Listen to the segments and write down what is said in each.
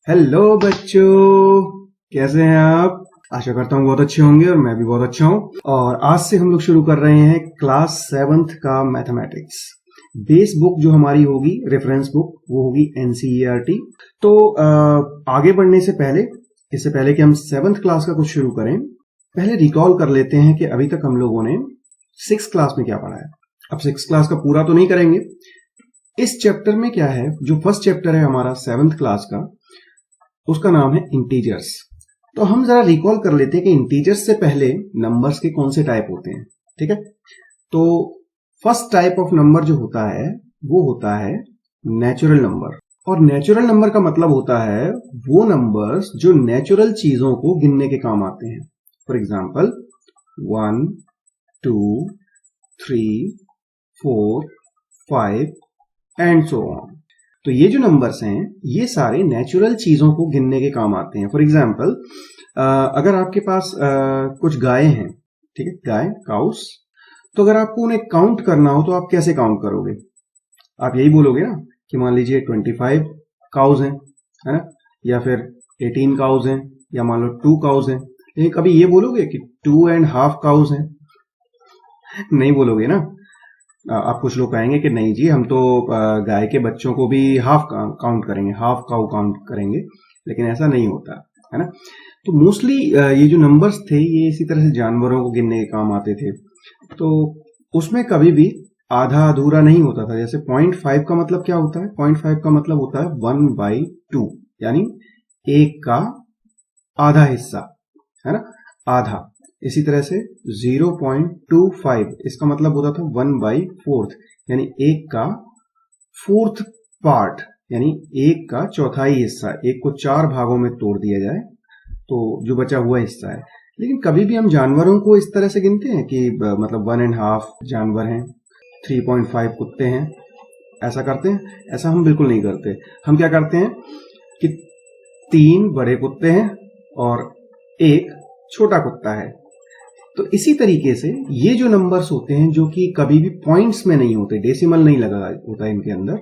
Hello बच्चों, कैसे हैं आप? आशा करता हूँ बहुत अच्छे होंगे और मैं भी बहुत अच्छा हूँ। और आज से हम लोग शुरू कर रहे हैं क्लास 7th का मैथमेटिक्स। बेस बुक जो हमारी होगी, रेफरेंस बुक, वो होगी एनसीईआरटी। तो आगे बढ़ने से पहले, इससे पहले कि हम 7th क्लास का कुछ शुरू करें, पहले रिकॉल कर लेते हैं कि अभी तक हम लोगों ने 6th क्लास में क्या पढ़ा है। अब 6th क्लास का पूरा तो नहीं करेंगे। इस चैप्टर में क्या है, जो फर्स्ट चैप्टर है हमारा 7th क्लास का, उसका नाम है इंटीजर्स। तो हम जरा रिकॉल कर लेते हैं कि इंटीजर्स से पहले नंबर्स के कौन से टाइप होते हैं। ठीक है, तो फर्स्ट टाइप ऑफ नंबर जो होता है वो होता है नेचुरल नंबर। और नेचुरल नंबर का मतलब होता है वो नंबर्स जो नेचुरल चीजों को गिनने के काम आते हैं। For example 1, 2, 3, 4, 5 and so on. तो ये जो नंबर्स हैं ये सारे नेचुरल चीजों को गिनने के काम आते हैं। फॉर एग्जाम्पल अगर आपके पास कुछ गाय हैं, ठीक है, गाय, काउस, तो अगर आपको उन्हें काउंट करना हो तो आप कैसे काउंट करोगे? आप यही बोलोगे ना कि मान लीजिए 25 काउस हैं, है ना, या फिर 18 काउस हैं, या मान लो 2 काउस हैं। लेकिन कभी ये बोलोगे कि 2.5 काउस हैं? नहीं बोलोगे ना। आप कुछ लोग कहेंगे कि नहीं जी, हम तो गाय के बच्चों को भी हाफ काउंट करेंगे, हाफ काउ काउंट करेंगे, लेकिन ऐसा नहीं होता है ना। तो मोस्टली ये जो नंबर्स थे ये इसी तरह से जानवरों को गिनने के काम आते थे। तो उसमें कभी भी आधा अधूरा नहीं होता था। जैसे 0.5 का मतलब क्या होता है? 0.5 का मतलब होता है 1/2, यानी एक का आधा हिस्सा, है ना, आधा। इसी तरह से 0.25 इसका मतलब होता था 1/4, यानी एक का 4th पार्ट, यानी एक का चौथाई हिस्सा। एक को 4 भागों में तोड़ दिया जाए तो जो बचा हुआ हिस्सा है। लेकिन कभी भी हम जानवरों को इस तरह से गिनते हैं कि मतलब 1.5 जानवर हैं, 3.5 कुत्ते हैं, ऐसा करते हैं? ऐसा हम बिल्कुल नहीं करते। हम क्या करते हैं कि 3 बड़े कुत्ते हैं और एक छोटा कुत्ता है। तो इसी तरीके से ये जो नंबर्स होते हैं जो कि कभी भी पॉइंट्स में नहीं होते, डेसिमल नहीं लगा होता इनके अंदर,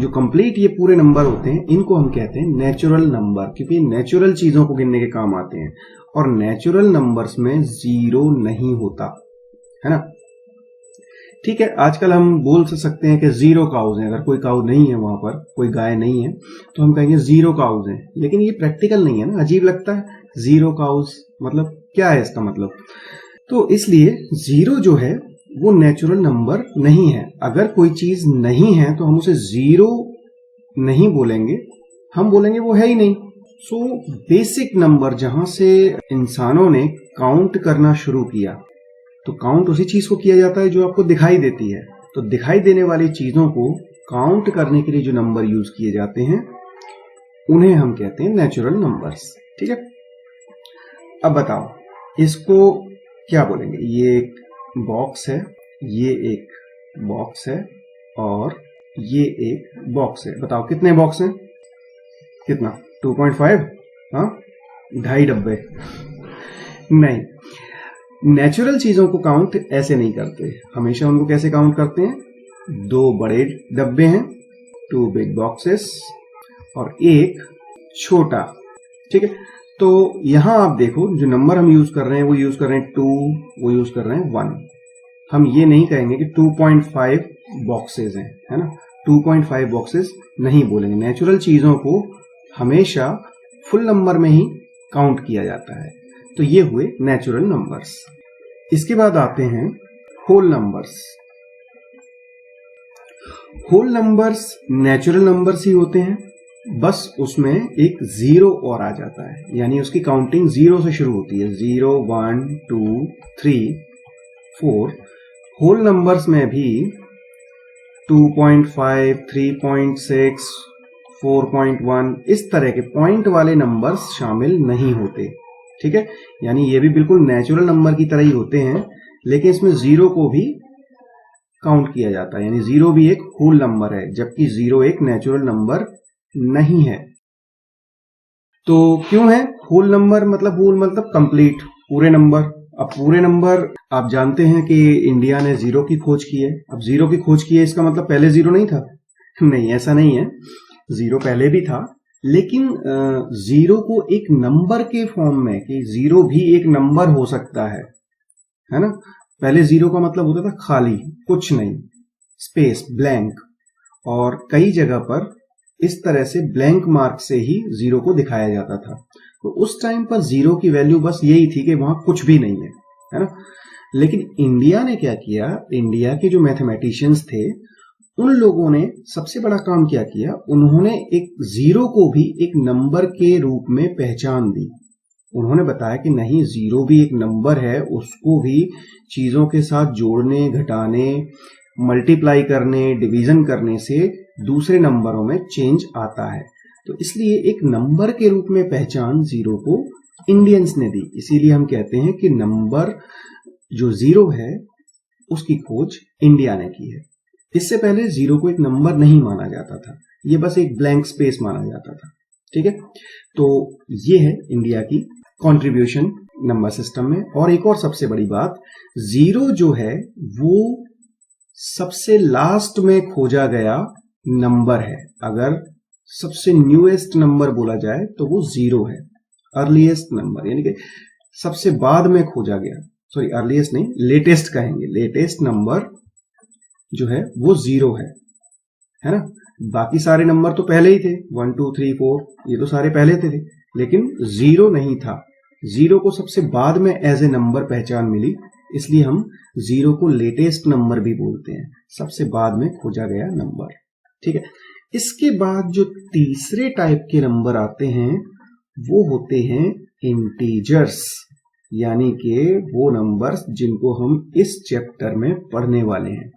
जो कंप्लीट ये पूरे नंबर होते हैं, इनको हम कहते हैं नेचुरल नंबर, क्योंकि नेचुरल चीजों को गिनने के काम आते हैं। और नेचुरल नंबर्स में जीरो नहीं होता, है ना। ठीक है, आजकल हम बोल सकते हैं कि 0 काउज हैं। अगर कोई काउ नहीं है, वहां पर कोई गाय नहीं है, तो हम कहेंगे 0 काउज हैं। लेकिन ये प्रैक्टिकल नहीं है ना, अजीब लगता है। 0 काउज मतलब क्या है इसका मतलब? तो इसलिए 0 जो है वो नेचुरल नंबर नहीं है। अगर कोई चीज नहीं है तो हम उसे 0 नहीं बोलेंगे, हम बोलेंगे वो है ही नहीं। सो बेसिक नंबर, जहां से इंसानों ने काउंट करना शुरू किया, तो काउंट उसी चीज को किया जाता है जो आपको दिखाई देती है। तो दिखाई देने वाली चीजों को काउंट करने के लिए जो नंबर यूज किए जाते हैं उन्हें हम कहते हैं नेचुरल नंबर्स। ठीक है, अब बताओ इसको क्या बोलेंगे? ये एक बॉक्स है, ये एक बॉक्स है और ये एक बॉक्स है। बताओ कितने बॉक्स हैं? कितना? 2.5? हाँ, 2.5 डब्बे? नहीं, नेचुरल चीजों को काउंट ऐसे नहीं करते। हमेशा उनको कैसे काउंट करते हैं? 2 बड़े डब्बे हैं, 2 बिग बॉक्सेस, और एक छोटा। ठीक है, तो यहां आप देखो जो नंबर हम यूज कर रहे हैं वो यूज कर रहे हैं 2, वो यूज कर रहे हैं 1। हम ये नहीं कहेंगे कि 2.5 बॉक्सेस हैं, है ना। 2.5 बॉक्सेस नहीं बोलेंगे। नेचुरल चीजों को हमेशा फुल नंबर में ही काउंट किया जाता है। तो ये हुए नेचुरल नंबर्स। इसके बाद आते हैं whole numbers. Whole numbers natural numbers ही होते हैं, बस उसमें एक 0 और आ जाता है, यानी उसकी काउंटिंग 0 से शुरू होती है। 0, 1, 2, 3, 4। होल नंबर्स में भी 2.5, 3.6, 4.1 इस तरह के पॉइंट वाले नंबर्स शामिल नहीं होते। ठीक है, यानी ये भी बिल्कुल नेचुरल नंबर की तरह ही होते हैं, लेकिन इसमें 0 को भी काउंट किया जाता है, यानी 0 भी एक होल नंबर है, जबकि 0 एक नेचुरल नंबर नहीं है। तो क्यों है होल नंबर? मतलब होल मतलब कंप्लीट, पूरे नंबर। अब पूरे नंबर आप जानते हैं कि इंडिया ने 0 की खोज की है। अब 0 की खोज की है इसका मतलब पहले 0 नहीं था? नहीं, ऐसा नहीं है। 0 पहले भी था, लेकिन जीरो को एक नंबर के फॉर्म में, कि जीरो भी एक नंबर हो सकता है ना। पहले जीरो का मतलब होता था खाली, कुछ नहीं, स्पेस, ब्लैंक, और कई जगह पर इस तरह से ब्लैंक मार्क से ही जीरो को दिखाया जाता था। तो उस टाइम पर जीरो की वैल्यू बस यही थी कि वहां कुछ भी नहीं है ना। लेकिन इंडिया ने क्या किया, इंडिया के जो मैथमेटिशियंस थे उन लोगों ने सबसे बड़ा काम क्या किया, उन्होंने एक जीरो को भी एक नंबर के रूप में पहचान दी। उन्होंने बताया कि नहीं, जीरो भी एक नंबर है, उसको भी चीजों के साथ जोड़ने, घटाने, मल्टीप्लाई करने, डिवीजन करने से दूसरे नंबरों में चेंज आता है। तो इसलिए एक नंबर के रूप में पहचान जीरो को इंडियंस ने दी। इसीलिए हम कहते हैं कि नंबर जो जीरो है उसकी खोज इंडिया ने की है। इससे पहले जीरो को एक नंबर नहीं माना जाता था, ये बस एक ब्लैंक स्पेस माना जाता था। ठीक है, तो ये है इंडिया की कंट्रीब्यूशन नंबर सिस्टम में। और एक और सबसे बड़ी बात, जीरो जो है वो सबसे लास्ट में खोजा गया नंबर है। अगर सबसे न्यूएस्ट नंबर बोला जाए तो वो जीरो है, अर्लीस्ट नंबर, यानी कि सबसे बाद में खोजा गया, सॉरी अर्लीस्ट नहीं, लेटेस्ट कहेंगे, लेटेस्ट नंबर जो है वो जीरो है ना। बाकी सारे नंबर तो पहले ही थे, 1 2 3 4, ये तो सारे पहले थे, लेकिन जीरो नहीं था। जीरो को सबसे बाद में एज ए नंबर पहचान मिली, इसलिए हम जीरो को लेटेस्ट नंबर भी बोलते हैं, सबसे बाद में खोजा गया नंबर। ठीक है, इसके बाद जो तीसरे टाइप के नंबर आते हैं वो होते हैं इंटीजर्स, यानी कि वो नंबर्स जिनको हम इस चैप्टर में पढ़ने वाले हैं।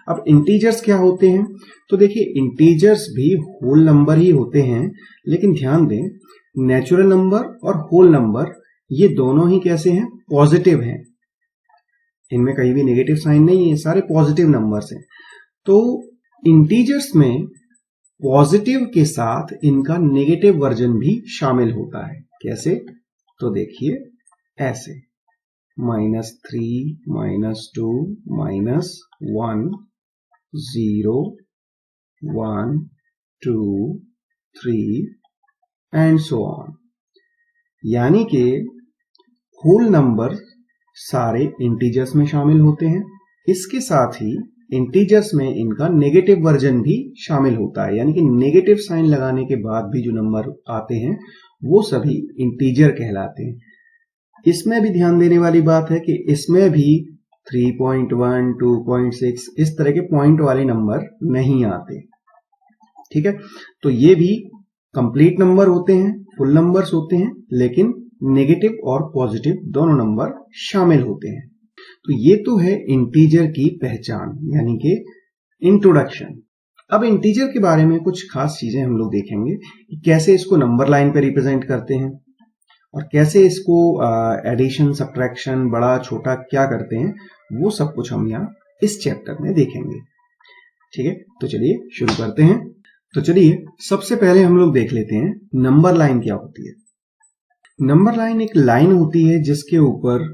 अब इंटीजर्स क्या होते हैं, तो देखिए इंटीजर्स भी होल नंबर ही होते हैं, लेकिन ध्यान दें नेचुरल नंबर और होल नंबर ये दोनों ही कैसे हैं, पॉजिटिव हैं, इनमें कहीं भी नेगेटिव साइन नहीं है, सारे पॉजिटिव नंबर्स हैं। तो इंटीजर्स में पॉजिटिव के साथ इनका नेगेटिव वर्जन भी शामिल होता है। कैसे, तो देखिए ऐसे, -3, -2, -1, 0, 1, 2, 3 एंड सो ऑन। यानी कि होल नंबर सारे इंटीजर्स में शामिल होते हैं, इसके साथ ही इंटीजर्स में इनका नेगेटिव वर्जन भी शामिल होता है, यानी कि नेगेटिव साइन लगाने के बाद भी जो नंबर आते हैं वो सभी इंटीजर कहलाते हैं। इसमें भी ध्यान देने वाली बात है कि इसमें भी 3.1, 2.6 इस तरह के पॉइंट वाले नंबर नहीं आते। ठीक है, तो ये भी कंप्लीट नंबर होते हैं, फुल नंबर्स होते हैं, लेकिन नेगेटिव और पॉजिटिव दोनों नंबर शामिल होते हैं। तो ये तो है इंटीजर की पहचान, यानी कि इंट्रोडक्शन। अब इंटीजर के बारे में कुछ खास चीजें हम लोग देखेंगे कि कैसे इसको नंबर लाइन पे रिप्रेजेंट करते हैं और कैसे इसको एडिशन, सब्ट्रैक्शन, बड़ा छोटा क्या करते हैं, वो सब कुछ हम यहाँ इस चैप्टर में देखेंगे। ठीक है, तो चलिए शुरू करते हैं। तो चलिए सबसे पहले हम लोग देख लेते हैं नंबर लाइन क्या होती है। नंबर लाइन एक लाइन होती है जिसके ऊपर,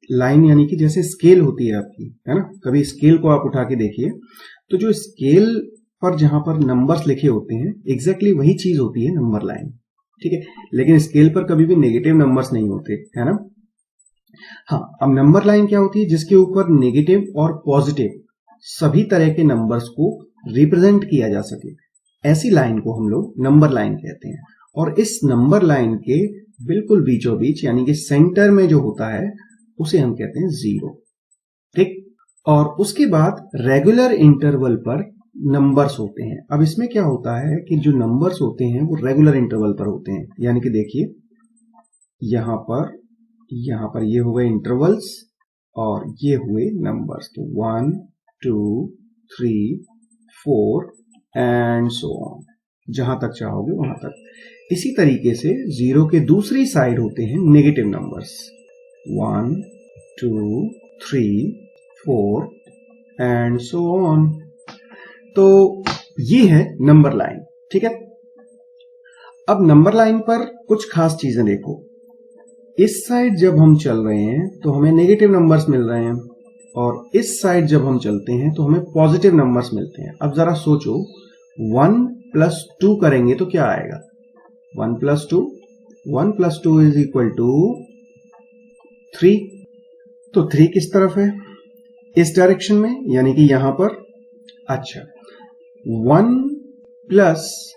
लाइन यानी कि जैसे स्केल होती है आपकी, है ना, कभी स्केल को आप उठा के देखिए तो जो स्केल पर जहां पर नंबर्स लिखे होते हैं एग्जैक्टली वही चीज होती है नंबर लाइन। ठीक है, लेकिन स्केल पर कभी भी नेगेटिव नंबर्स नहीं होते, है ना। हाँ, अब नंबर लाइन क्या होती है, जिसके ऊपर नेगेटिव और पॉजिटिव सभी तरह के नंबर्स को रिप्रेजेंट किया जा सके, ऐसी लाइन को हम लोग नंबर लाइन कहते हैं। और इस नंबर लाइन के बिल्कुल बीचों बीच, यानी कि सेंटर में जो होता है उसे हम कहते हैं जीरो। ठीक, और उसके बाद रेगुलर इंटरवल पर नंबर्स होते हैं। अब इसमें क्या होता है कि जो नंबर्स होते हैं वो रेगुलर इंटरवल पर होते हैं, यानी कि देखिए यहां पर ये हुए इंटरवल्स और ये हुए नंबर्स, तो 1 2 3 4 एंड सो ऑन, जहां तक चाहोगे वहां तक। इसी तरीके से जीरो के दूसरी साइड होते हैं negative numbers, 1 2 3 4 and so on. तो ये है नंबर लाइन। ठीक है, अब नंबर लाइन पर कुछ खास चीजें देखो। इस साइड जब हम चल रहे हैं तो हमें नेगेटिव नंबर्स मिल रहे हैं, और इस साइड जब हम चलते हैं तो हमें पॉजिटिव नंबर्स मिलते हैं। अब जरा सोचो, 1 + 2 करेंगे तो क्या आएगा, 1 plus 2, 1 plus 2 is equal to 3। तो 3 किस तरफ है? इस डायरेक्शन में, यानी कि यहां पर। अच्छा, 1 प्लस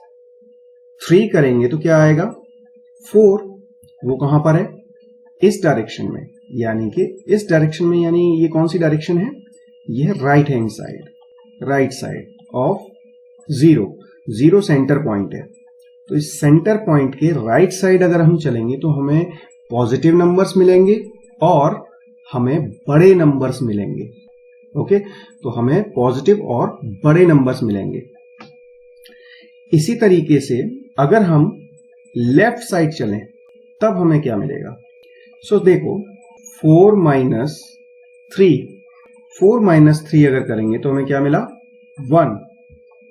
3 करेंगे तो क्या आएगा? 4। वो कहां पर है? इस डायरेक्शन में, यानी कि इस डायरेक्शन में। यानी ये कौन सी डायरेक्शन है? ये है right hand side, right side of 0। 0 centre point है, तो इस सेंटर पॉइंट के राइट साइड अगर हम चलेंगे तो हमें पॉजिटिव नंबर्स मिलेंगे और हमें बड़े नंबर्स मिलेंगे। ओके, तो हमें पॉजिटिव और बड़े नंबर्स मिलेंगे। इसी तरीके से अगर हम लेफ्ट साइड चलें तब हमें क्या मिलेगा? सो देखो, 4 माइनस 3, 4 माइनस 3 अगर करेंगे तो हमें क्या मिला? 1।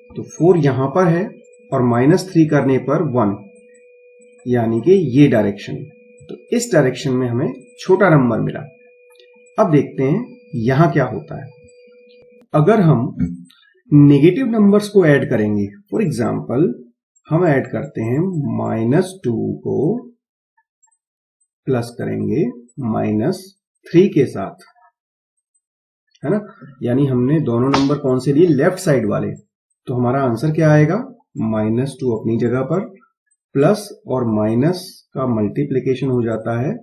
तो 4 यहां पर है और माइनस 3 करने पर 1, यानी कि ये डायरेक्शन। तो इस डायरेक्शन में हमें छोटा नंबर मिला। अब देखते हैं यहां क्या होता है। अगर हम नेगेटिव नंबर्स को ऐड करेंगे, फॉर एग्जाम्पल हम ऐड करते हैं -2 को प्लस करेंगे -3 के साथ, है ना? यानी हमने दोनों नंबर कौन से लिए? लेफ्ट साइड वाले। तो हमारा आंसर क्या आएगा? -2 अपनी जगह पर, प्लस और माइनस का मल्टीप्लिकेशन हो जाता है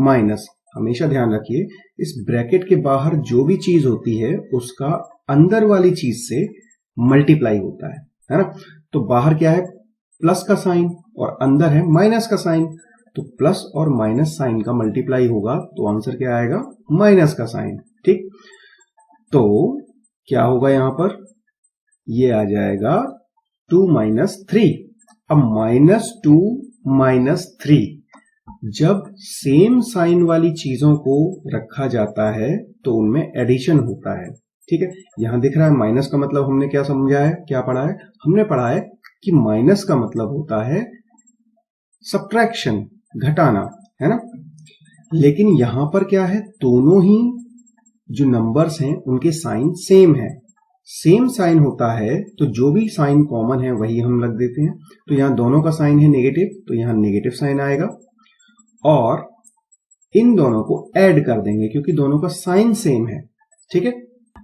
माइनस। हमेशा ध्यान रखिए, इस ब्रैकेट के बाहर जो भी चीज होती है उसका अंदर वाली चीज से मल्टीप्लाई होता है ना? तो बाहर क्या है? प्लस का साइन और अंदर है माइनस का साइन। तो प्लस और माइनस साइन का मल्टीप्लाई होगा तो आंसर क्या आएगा? माइनस का साइन। ठीक, तो क्या होगा यहां पर? ये आ जाएगा 2 माइनस 3। अब -2 -3 जब सेम साइन वाली चीजों को रखा जाता है तो उनमें एडिशन होता है। ठीक है, यहां दिख रहा है माइनस का मतलब हमने क्या समझा है, क्या पढ़ा है? हमने पढ़ा है कि माइनस का मतलब होता है सब्ट्रैक्शन, घटाना, है ना? लेकिन यहां पर क्या है? दोनों ही जो नंबर्स हैं उनके साइन सेम है। सेम साइन होता है तो जो भी साइन कॉमन है वही हम लग देते हैं। तो यहां दोनों का साइन है नेगेटिव, तो यहां नेगेटिव साइन आएगा। और इन दोनों को ऐड कर देंगे क्योंकि दोनों का साइन सेम है। ठीक है,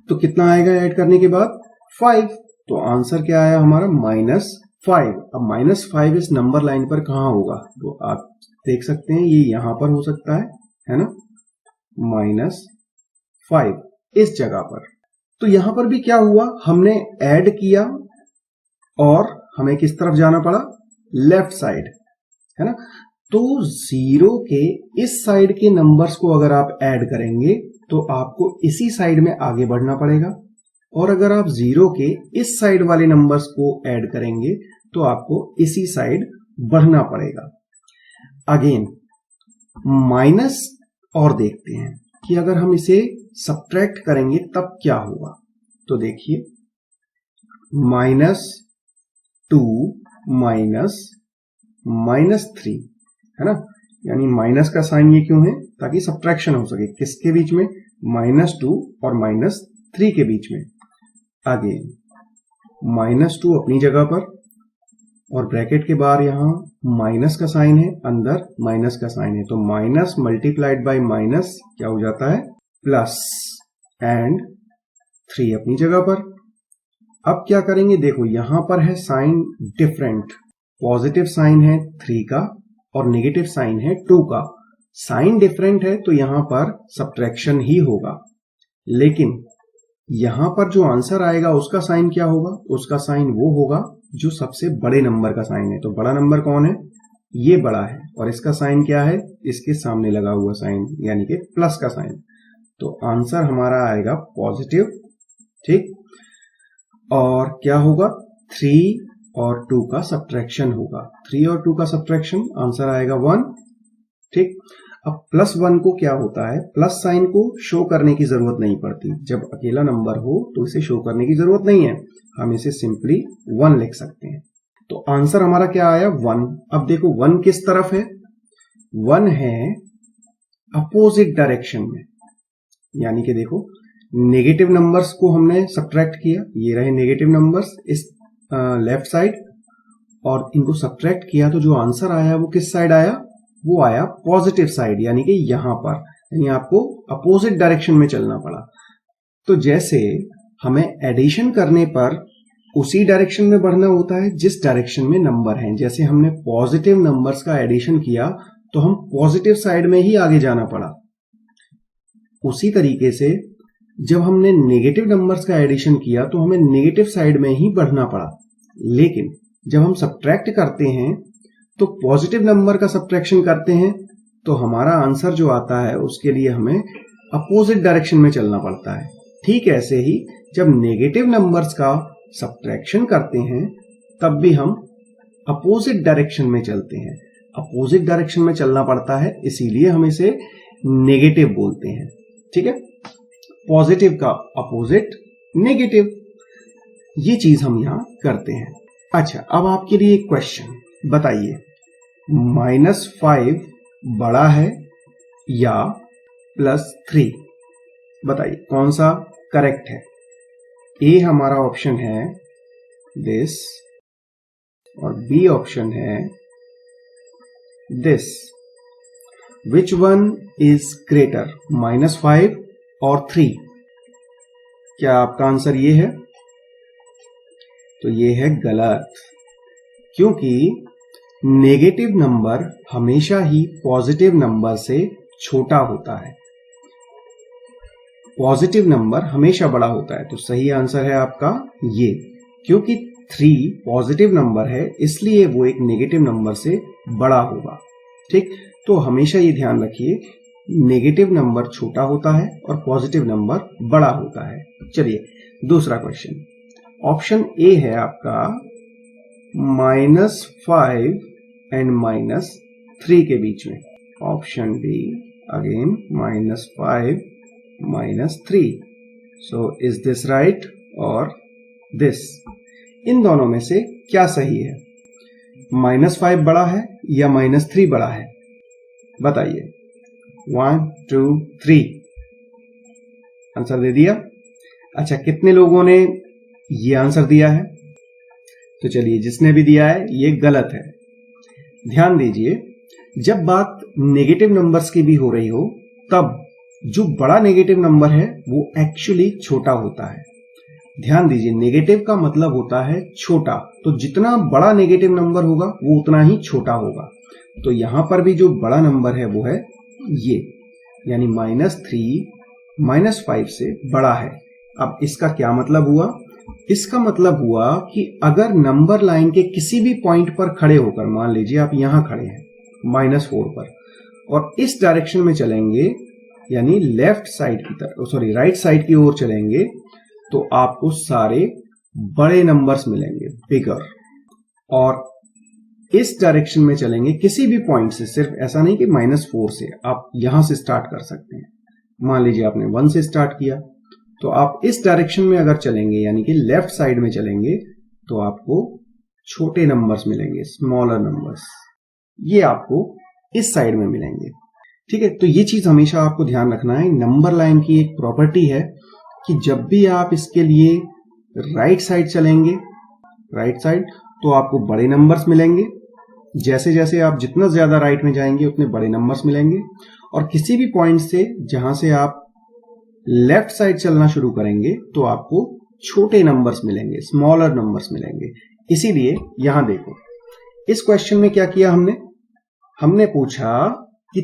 तो कितना आएगा ऐड करने के बाद? 5। तो आंसर क्या आया हमारा? -5। अब -5 इस नंबर लाइन पर कहां होगा? तो आप देख सकते हैं ये यहां पर हो सकता है ना? -5 इस जगह पर। तो यहां पर भी क्या हुआ? हमने ऐड किया और हमें किस तरफ जाना पड़ा? लेफ्ट साइड, है ना? तो 0 के इस साइड के नंबर्स को अगर आप ऐड करेंगे तो आपको इसी साइड में आगे बढ़ना पड़ेगा, और अगर आप 0 के इस साइड वाले नंबर्स को ऐड करेंगे तो आपको इसी साइड बढ़ना पड़ेगा। अगेन माइनस और देखते हैं कि अगर हम इसे सब्ट्रैक्ट करेंगे तब क्या होगा। तो देखिए, -2 -3, है ना? यानी माइनस का साइन ये क्यों है? ताकि सब्ट्रैक्शन हो सके। किसके बीच में? -2 और -3 के बीच में। अगेन -2 अपनी जगह पर और ब्रैकेट के बाहर यहां माइनस का साइन है, अंदर माइनस का साइन है। तो माइनस मल्टीप्लाइड बाय माइनस क्या हो जाता है? प्लस, एंड 3 अपनी जगह पर। अब क्या करेंगे? देखो यहां पर है साइन डिफरेंट। पॉजिटिव साइन है 3 का और नेगेटिव साइन है 2 का। साइन डिफरेंट है तो यहां पर सब्ट्रैक्शन ही होगा, लेकिन यहां पर जो आंसर आएगा उसका साइन क्या होगा? उसका साइन वो होगा जो सबसे बड़े नंबर का साइन है। तो बड़ा नंबर कौन है? ये बड़ा है, और इसका साइन क्या है? इसके सामने लगा हुआ साइन, यानी कि प्लस का साइन। तो आंसर हमारा आएगा पॉजिटिव। ठीक, और क्या होगा? 3 और 2 का सब्ट्रैक्शन होगा। 3 और 2 का सब्ट्रैक्शन, आंसर आएगा 1। ठीक, अब +1 को क्या होता है? प्लस साइन को शो करने की जरूरत नहीं पड़ती। जब अकेला नंबर हो तो इसे शो करने की जरूरत नहीं है, हम इसे सिंपली 1 लिख सकते हैं। तो आंसर हमारा क्या आया? 1। अब देखो 1 किस तरफ है? 1 है अपोजिट डायरेक्शन में, यानी कि देखो नेगेटिव नंबर्स को हमने सब्ट्रैक्ट किया, ये रहे नेगेटिव नंबर्स इस लेफ्ट साइड, और इनको सब्ट्रैक्ट किया तो जो आंसर आया वो किस साइड आया, वो आया पॉजिटिव साइड, यानी कि यहां पर, यानी आपको अपोजिट डायरेक्शन में चलना पड़ा। तो जैसे हमें एडिशन करने पर उसी डायरेक्शन में बढ़ना होता है जिस डायरेक्शन में नंबर हैं। जैसे हमने पॉजिटिव नंबर्स का एडिशन किया तो हम पॉजिटिव साइड में ही आगे जाना पड़ा। उसी तरीके से जब हमने नेगेटिव नंबर्स का एडिशन किया तो हमें नेगेटिव साइड में ही बढ़ना पड़ा। लेकिन जब हम सब्ट्रैक्ट करते हैं तो पॉजिटिव नंबर का सब्ट्रैक्शन करते हैं तो हमारा आंसर जो आता है उसके लिए हमें अपोजिट डायरेक्शन में चलना पड़ता है। ठीक ऐसे ही जब नेगेटिव नंबर्स का सब्ट्रैक्शन करते हैं तब भी हम अपोजिट डायरेक्शन में चलते हैं। अपोजिट डायरेक्शन में चलना पड़ता है, इसीलिए हम इसे नेगेटिव बोलते हैं। ठीक है, पॉजिटिव का अपोजिट नेगेटिव, ये चीज हम यहां करते हैं। अच्छा, अब आपके लिए एक क्वेश्चन, बताइए -5 बड़ा है या +3? बताइए कौन सा करेक्ट है। ए हमारा ऑप्शन है दिस और बी ऑप्शन है this. Which one is greater, -5 और 3? क्या आपका आंसर ये है? तो ये है गलत, क्योंकि नेगेटिव नंबर हमेशा ही पॉजिटिव नंबर से छोटा होता है। पॉजिटिव नंबर हमेशा बड़ा होता है। तो सही आंसर है आपका ये, क्योंकि 3 पॉजिटिव नंबर है इसलिए वो एक नेगेटिव नंबर से बड़ा होगा। ठीक, तो हमेशा ये ध्यान रखिए, नेगेटिव नंबर छोटा होता है और पॉजिटिव नंबर बड़ा होता है। चलिए दूसरा क्वेश्चन, ऑप्शन ए है आपका -5 एंड -3 के बीच में। Option B again -5 -3। So is this right और दिस? इन दोनों में से क्या सही है? -5 बड़ा है या -3 बड़ा है? बताइए। 1 2 3 आंसर दे दिया। अच्छा, कितने लोगों ने ये आंसर दिया है? तो चलिए, जिसने भी दिया है ये गलत है। ध्यान दीजिए, जब बात नेगेटिव नंबर्स की भी हो रही हो तब जो बड़ा नेगेटिव नंबर है वो एक्चुअली छोटा होता है। ध्यान दीजिए, नेगेटिव का मतलब होता है छोटा, तो जितना बड़ा नेगेटिव नंबर होगा वो उतना ही छोटा होगा। तो यहां पर भी जो बड़ा नंबर है वो है ये, यानी -3 -5 से बड़ा है। अब इसका क्या मतलब हुआ? इसका मतलब हुआ कि अगर नंबर लाइन के किसी भी पॉइंट पर खड़े होकर, मान लीजिए आप यहां खड़े हैं -4 पर, और इस डायरेक्शन में चलेंगे, यानी लेफ्ट साइड की तरफ, राइट साइड की ओर चलेंगे, तो आपको सारे बड़े नंबर्स मिलेंगे, बिगर। और इस डायरेक्शन में चलेंगे किसी भी पॉइंट से, सिर्फ ऐसा नहीं कि -4 से, आप यहां से स्टार्ट कर सकते हैं। मान लीजिए आपने 1 से स्टार्ट किया, तो आप इस डायरेक्शन में अगर चलेंगे, यानी कि लेफ्ट साइड में चलेंगे, तो आपको छोटे नंबर्स मिलेंगे, स्मॉलर नंबर्स, ये आपको इस साइड में मिलेंगे। ठीक है, तो ये चीज हमेशा आपको ध्यान रखना है। नंबर लाइन की एक प्रॉपर्टी है कि जब भी आप इसके लिए राइट साइड चलेंगे, राइट साइड, तो आपको बड़े नंबर्स मिलेंगे। जैसे जैसे आप जितना ज्यादा राइट में जाएंगे उतने बड़े नंबर्स मिलेंगे। और किसी भी पॉइंट से जहां से आप लेफ्ट साइड चलना शुरू करेंगे तो आपको छोटे नंबर्स मिलेंगे, स्मॉलर नंबर्स मिलेंगे। इसीलिए यहां देखो, इस क्वेश्चन में क्या किया हमने पूछा कि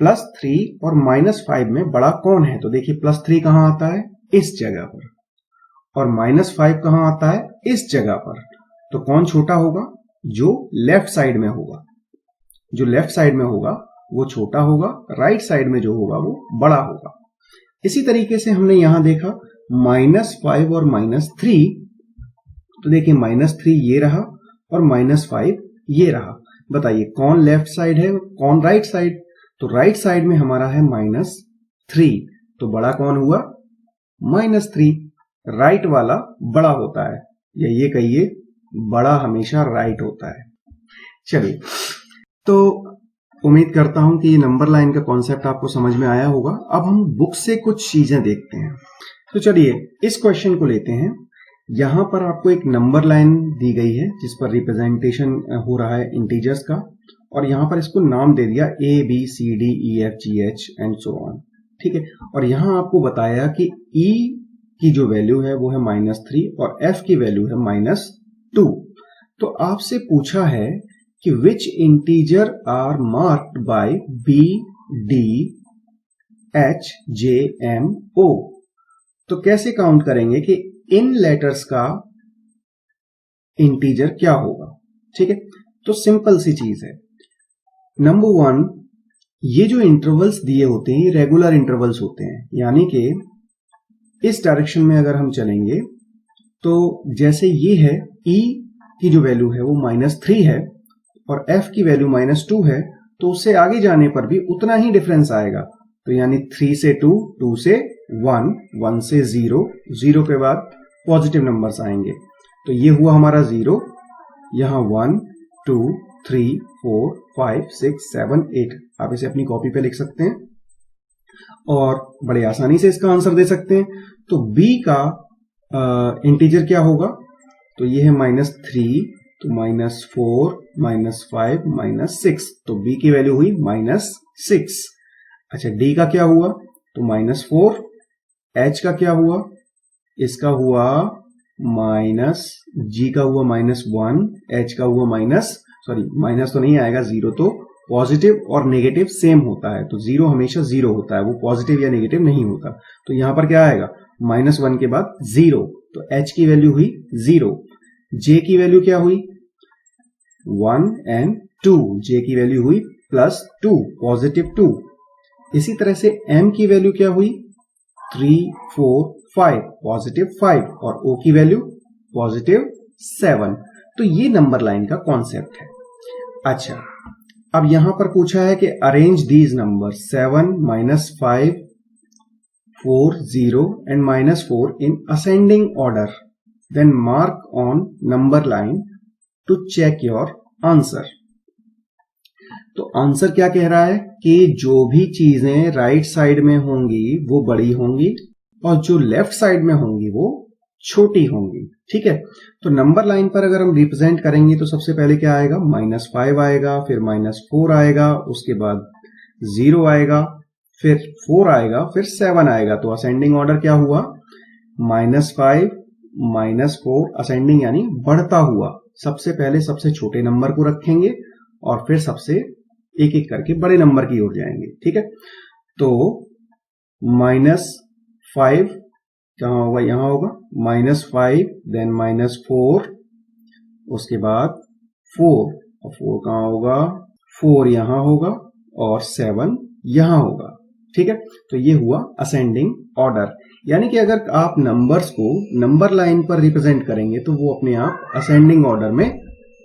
+3 और -5 में बड़ा कौन है। तो देखिए, +3 कहां आता है? इस जगह पर, और -5 कहां आता है? इस जगह पर। तो कौन छोटा होगा? जो लेफ्ट साइड में होगा। जो लेफ्ट साइड में होगा वो छोटा होगा, राइट साइड में जो होगा वो बड़ा होगा। इसी तरीके से हमने यहां देखा -5 और -3, तो देखिए -3 ये रहा और -5 ये रहा। बताइए कौन लेफ्ट साइड है, कौन राइट साइड? तो राइट साइड में हमारा है -3, तो बड़ा कौन हुआ? -3। राइट वाला बड़ा होता है, या ये कहिए बड़ा हमेशा राइट होता है। चलिए, तो उम्मीद करता हूं कि ये नंबर लाइन का कॉन्सेप्ट आपको समझ में आया होगा। अब हम बुक से कुछ चीजें देखते हैं। तो चलिए इस क्वेश्चन को लेते हैं। यहां पर आपको एक नंबर लाइन दी गई है जिस पर रिप्रेजेंटेशन हो रहा है इंटीजर्स का, और यहां पर इसको नाम दे दिया ABCDEFGH एंड सो ऑन। ठीक है, और यहां आपको बताया कि E की जो वैल्यू है वो है -3 और F की वैल्यू है -2। तो आपसे पूछा है कि which integer are marked by BDHJMO। तो कैसे काउंट करेंगे कि इन लेटर्स का इंटीजर क्या होगा। ठीक है, तो सिंपल सी चीज है। नंबर 1, ये जो इंटरवल्स दिए होते हैं ये रेगुलर इंटरवल्स होते हैं, यानी कि इस डायरेक्शन में अगर हम चलेंगे तो जैसे ये है E की जो वैल्यू है वो -3 है और F की वैल्यू -2 है, तो उससे आगे जाने पर भी उतना ही डिफरेंस आएगा। तो यानी 3 से 2, 2 से 1, 1 से 0, 0 के बाद पॉजिटिव नंबर्स आएंगे। तो ये हुआ हमारा 0, यहां 1, 2, 3, 4, 5, 6, 7, 8। आप इसे अपनी कॉपी पे लिख सकते हैं और बड़े आसानी से इसका आंसर दे सकते हैं। तो B का इंटीजर क्या होगा, तो ये है -3, तो -4, -5, -6, तो B की वैल्यू हुई -6। अच्छा, D का क्या हुआ, तो -4, H का क्या हुआ, इसका हुआ G का हुआ -1, H का हुआ माइनस तो नहीं आएगा, 0 तो पॉजिटिव और नेगेटिव सेम होता है, तो 0 हमेशा 0 होता है, वो पॉजिटिव या नेगेटिव नहीं होता। तो यहां पर क्या आएगा, -1 के बाद 0, तो H की वैल्यू हुई 0। J की वैल्यू क्या हुई, 1 and 2, J की वैल्यू हुई +2, पॉजिटिव 2। इसी तरह से M की वैल्यू क्या हुई, 3, 4, 5, पॉजिटिव 5, और O की वैल्यू +7। तो ये नंबर लाइन का कॉन्सेप्ट है। अच्छा, अब यहां पर पूछा है कि arrange these number 7, -5, 4, 0 and -4 in ascending order, then mark on number line to check your answer। तो आंसर क्या कह रहा है कि जो भी चीजें राइट साइड में होंगी वो बड़ी होंगी और जो लेफ्ट साइड में होंगी वो छोटी होंगी। ठीक है, तो नंबर लाइन पर अगर हम रिप्रेजेंट करेंगे तो सबसे पहले क्या आएगा, -5 आएगा, फिर -4 आएगा, उसके बाद 0 आएगा, फिर 4 आएगा, फिर 7 आएगा। तो असेंडिंग ऑर्डर क्या हुआ, -5, -4, असेंडिंग यानी बढ़ता हुआ। सबसे पहले सबसे छोटे नंबर को रखेंगे और फिर सबसे एक एक करके बड़े नंबर की ओर जाएंगे। ठीक है, तो -5 कहां होगा, यहां होगा, -5, देन -4, उसके बाद 4, और 4 कहां होगा, 4 यहां होगा और 7 यहां होगा। ठीक है, तो ये हुआ असेंडिंग ऑर्डर, यानी कि अगर आप नंबर्स को नंबर लाइन पर रिप्रेजेंट करेंगे तो वो अपने आप असेंडिंग ऑर्डर में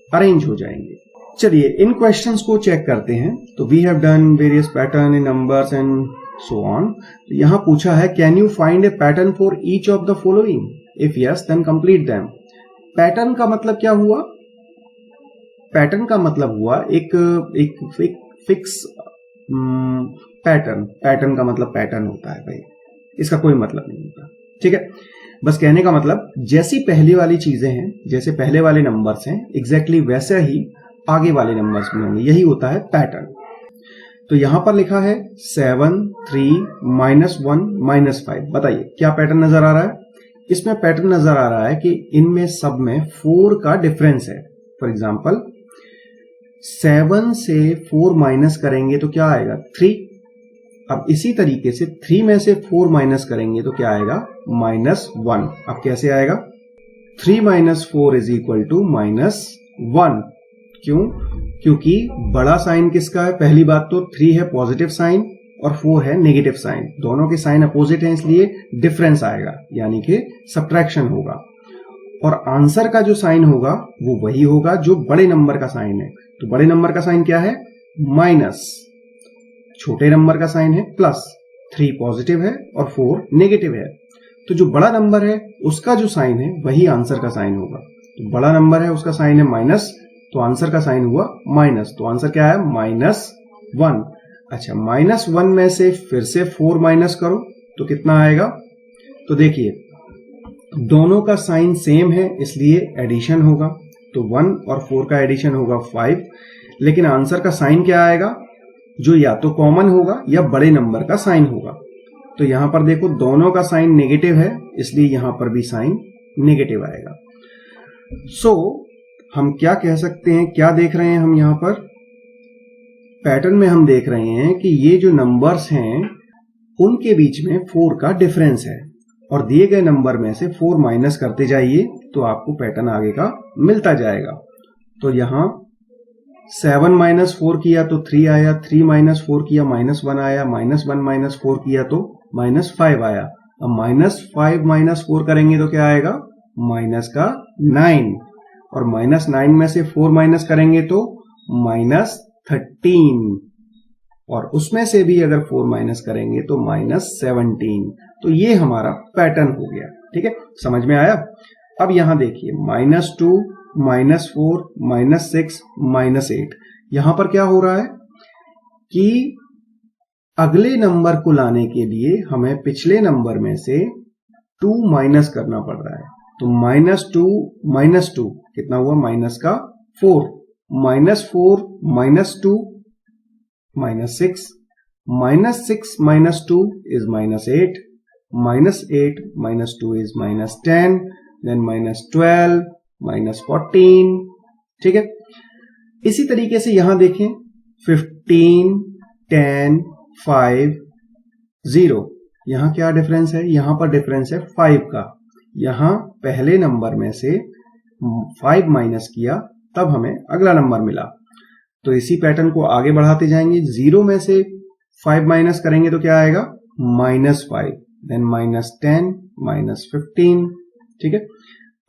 अरेंज हो जाएंगे। चलिए इन क्वेश्चंस को चेक करते हैं। तो we have done various pattern in numbers and so on. यहां पूछा है, can you find a pattern for each of the following, if yes then complete them. Pattern का मतलब क्या हुआ, पैटर्न का मतलब हुआ एक फिक्स पैटर्न का मतलब पैटर्न होता है भाई, इसका कोई मतलब नहीं होता। ठीक है, बस कहने का मतलब जैसी पहले वाली चीजें हैं, जैसे पहले वाले नंबर्स हैं, एग्जैक्टली वैसे ही आगे वाले नंबर्स में होंगे, यही होता है पैटर्न। तो यहां पर लिखा है 7, 3, -1, -5। बताइए क्या पैटर्न नजर आ रहा है, इसमें पैटर्न नजर आ रहा है कि इनमें सब में 4 का डिफरेंस है। फॉर एग्जाम्पल 7 से 4 माइनस करेंगे तो क्या आएगा, 3। अब इसी तरीके से 3 में से 4 माइनस करेंगे तो क्या आएगा, -1। अब कैसे आएगा, 3 - 4 = -1। क्यों, क्योंकि बड़ा साइन किसका है, पहली बात तो 3 है पॉजिटिव साइन और 4 है नेगेटिव साइन, दोनों के साइन अपोजिट हैं, इसलिए डिफरेंस आएगा, यानी कि सब्ट्रैक्शन होगा। और आंसर का जो साइन होगा वो वही होगा जो बड़े नंबर का साइन है। तो बड़े नंबर का साइन क्या है, माइनस, छोटे नंबर का साइन है प्लस। 3 पॉजिटिव है और 4 नेगेटिव है, तो जो बड़ा नंबर है उसका जो साइन है वही आंसर का साइन होगा। तो बड़ा नंबर है उसका साइन है माइनस, तो आंसर का साइन हुआ माइनस, तो आंसर क्या है, -1। अच्छा, -1 में से फिर से 4 माइनस करो तो कितना आएगा, तो देखिए दोनों का साइन सेम है इसलिए एडिशन होगा, तो 1 और 4 का एडिशन होगा 5, लेकिन आंसर का साइन क्या आएगा, जो या तो कॉमन होगा या बड़े नंबर का साइन होगा। तो यहां पर देखो दोनों का साइन नेगेटिव है इसलिए यहां पर भी साइन नेगेटिव आएगा। सो हम क्या कह सकते हैं, क्या देख रहे हैं हम यहां पर पैटर्न में, हम देख रहे हैं कि ये जो नंबर्स हैं उनके बीच में 4 का डिफरेंस है और दिए गए नंबर में से 4 माइनस करते जाइए तो आपको पैटर्न आगे का मिलता जाएगा। तो यहां 7 माइनस 4 किया तो 3 आया, 3 माइनस 4 किया -1 आया, -1 माइनस 4 किया तो -5 आया। अब -5 माइनस 4 करेंगे तो क्या आएगा, माइनस का 9, और -9 में से 4 माइनस करेंगे तो -13, और उसमें से भी अगर 4 माइनस करेंगे तो -17। तो ये हमारा पैटर्न हो गया। ठीक है, समझ में आया। अब यहां देखिए -2, -4, -6, -8, यहां पर क्या हो रहा है कि अगले नंबर को लाने के लिए हमें पिछले नंबर में से 2 माइनस करना पड़ रहा है। तो -2 कितना हुआ, माइनस का 4, -4 -2 -6, -6 -2 is -8, -8 -2 is -10, then -12, -14। ठीक है, इसी तरीके से यहां देखें 15, 10, 5, 0, यहां क्या डिफरेंस है, यहां पर डिफरेंस है 5 का। यहां पहले नंबर में से 5 माइनस किया तब हमें अगला नंबर मिला। तो इसी पैटर्न को आगे बढ़ाते जाएंगे, 0 में से 5 माइनस करेंगे तो क्या आएगा, -5, देन -10, -15। ठीक है,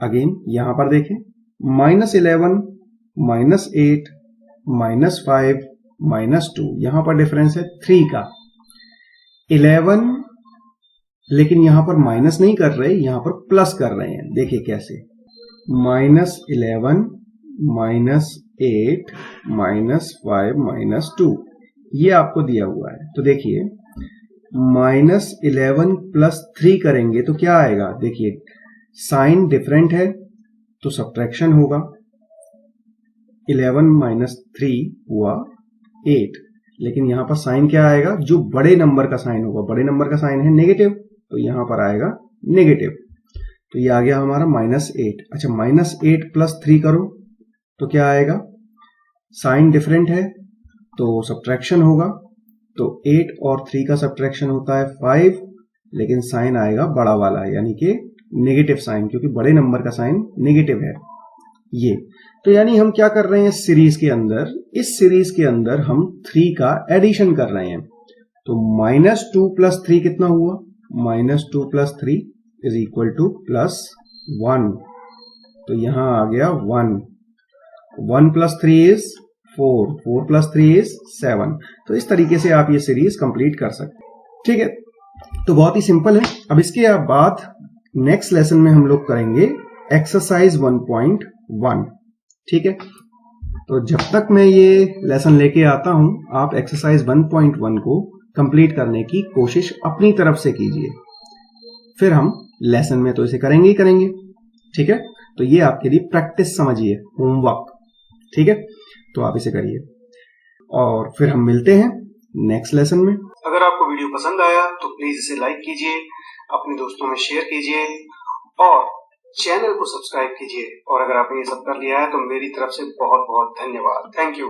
अगेन यहां पर देखें -11, -8, -5, -2, यहां पर डिफरेंस है 3 का। 11, लेकिन यहां पर माइनस नहीं कर रहे, यहां पर प्लस कर रहे हैं। देखिए कैसे, -11, -8, -5, -2, ये आपको दिया हुआ है। तो देखिए -11 + 3 करेंगे तो क्या आएगा, देखिए साइन डिफरेंट है तो सब्ट्रैक्शन होगा। 11 - 3 हुआ 8, लेकिन यहां पर साइन क्या आएगा, जो बड़े नंबर का साइन होगा, बड़े नंबर का साइन है नेगेटिव, तो यहां पर आएगा नेगेटिव। तो ये आ गया हमारा -8। अच्छा, -8 + 3 करो तो क्या आएगा, साइन डिफरेंट है तो सब्ट्रैक्शन होगा। तो 8 और 3 का सब्ट्रैक्शन होता है 5, लेकिन साइन आएगा बड़ा वाला, यानी कि नेगेटिव साइन, क्योंकि बड़े नंबर का साइन नेगेटिव है ये। तो यानी हम क्या कर रहे हैं इस सीरीज के अंदर, इस सीरीज के अंदर हम 3 का एडिशन कर रहे हैं। तो -2 + 3 कितना हुआ, -2 + 3 = +1। तो यहां आ गया 1, 1 + 3 is 4, 4 + 3 is 7। तो इस तरीके से आप ये सीरीज कंप्लीट कर सकते हैं। ठीक है, तो बहुत ही सिंपल है। अब इसके बाद नेक्स्ट लेसन में हम लोग करेंगे एक्सरसाइज 1.1। ठीक है, तो जब तक मैं ये लेसन लेके आता हूं, आप एक्सरसाइज 1.1 को कंप्लीट करने की कोशिश अपनी तरफ से कीजिए। फिर हम लेसन में तो इसे करेंगे ही करेंगे। ठीक है, तो ये आपके लिए प्रैक्टिस समझिए, होमवर्क। ठीक है, तो आप इसे करिए और फिर हम मिलते हैं नेक्स्ट लेसन में। अगर आपको वीडियो पसंद आया तो प्लीज इसे लाइक कीजिए, अपने दोस्तों में शेयर कीजिए और चैनल को सब्सक्राइब कीजिए। और अगर आपने ये सब कर लिया है तो मेरी तरफ से बहुत बहुत धन्यवाद। Thank you.